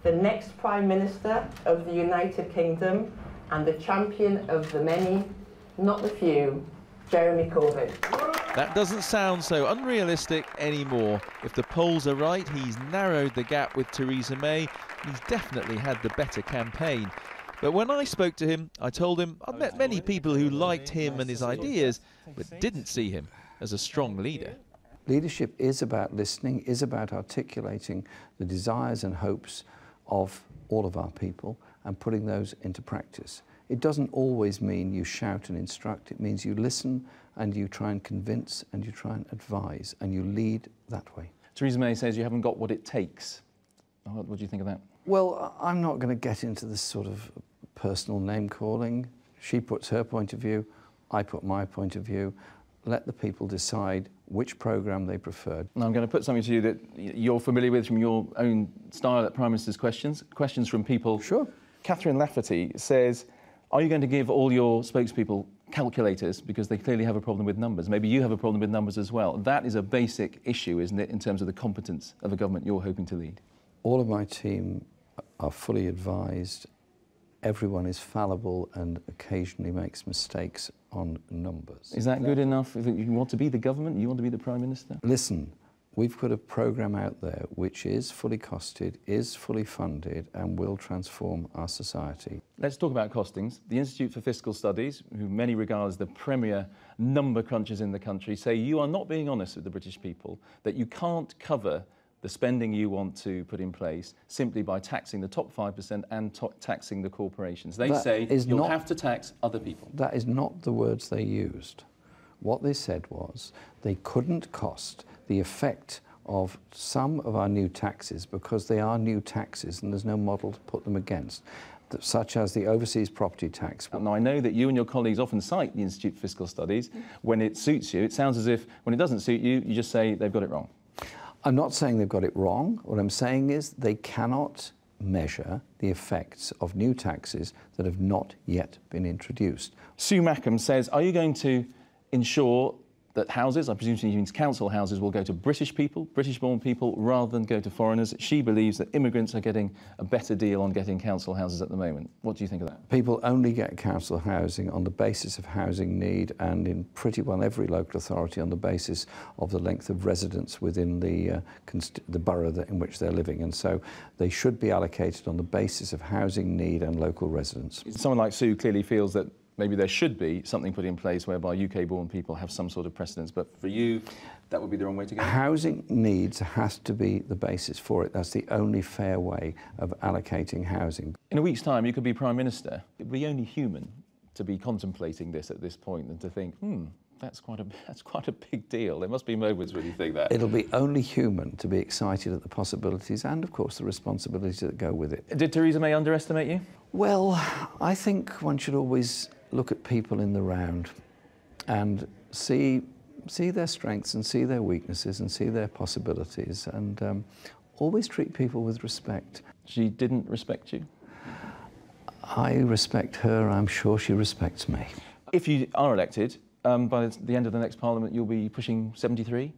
the next Prime Minister of the United Kingdom and the champion of the many, not the few, Jeremy Corbyn. That doesn't sound so unrealistic anymore. If the polls are right, he's narrowed the gap with Theresa May. He's definitely had the better campaign. But when I spoke to him, I told him I'd met many people who liked him and his ideas, but didn't see him as a strong leader. Leadership is about listening, is about articulating the desires and hopes of all of our people and putting those into practice. It doesn't always mean you shout and instruct. It means you listen and you try and convince and you try and advise and you lead that way. Theresa May says you haven't got what it takes. What do you think of that? Well, I'm not going to get into this sort of personal name-calling. She puts her point of view, I put my point of view. Let the people decide which programme they preferred. Now I'm going to put something to you that you're familiar with from your own style at Prime Minister's Questions. Questions from people. Sure. Catherine Lafferty says, are you going to give all your spokespeople calculators because they clearly have a problem with numbers? Maybe you have a problem with numbers as well. That is a basic issue, isn't it, in terms of the competence of a government you're hoping to lead? All of my team are fully advised. Everyone is fallible and occasionally makes mistakes on numbers. Is that good enough? If you want to be the government, you want to be the Prime Minister? Listen, we've got a programme out there which is fully costed, is fully funded and will transform our society. Let's talk about costings. The Institute for Fiscal Studies, who many regard as the premier number crunchers in the country, say you are not being honest with the British people, that you can't cover the spending you want to put in place simply by taxing the top 5% and taxing the corporations. They say you'll have to tax other people. That is not the words they used. What they said was they couldn't cost the effect of some of our new taxes because they are new taxes and there's no model to put them against, such as the overseas property tax. Now, I know that you and your colleagues often cite the Institute for Fiscal Studies when it suits you. It sounds as if when it doesn't suit you, you just say they've got it wrong. I'm not saying they've got it wrong. What I'm saying is they cannot measure the effects of new taxes that have not yet been introduced. Sue Mackham says, are you going to ensure that houses, I presume she means council houses, will go to British people, British-born people, rather than go to foreigners? She believes that immigrants are getting a better deal on getting council houses at the moment. What do you think of that? People only get council housing on the basis of housing need and in pretty well every local authority on the basis of the length of residence within the borough in which they're living. And so they should be allocated on the basis of housing need and local residence. Someone like Sue clearly feels that maybe there should be something put in place whereby UK-born people have some sort of precedence, but for you, that would be the wrong way to go? Housing needs has to be the basis for it. That's the only fair way of allocating housing. In a week's time, you could be Prime Minister. It would be only human to be contemplating this at this point and to think, that's quite a big deal. There must be moments when you think that. It'll be only human to be excited at the possibilities and, of course, the responsibilities that go with it. Did Theresa May underestimate you? Well, I think one should always look at people in the round and see their strengths and see their weaknesses and see their possibilities and always treat people with respect. She didn't respect you? I respect her. I'm sure she respects me. If you are elected, by the end of the next Parliament, you'll be pushing 73.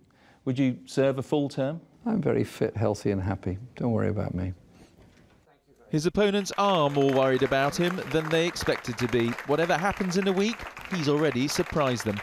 Would you serve a full term? I'm very fit, healthy and happy. Don't worry about me. His opponents are more worried about him than they expected to be. Whatever happens in a week, he's already surprised them.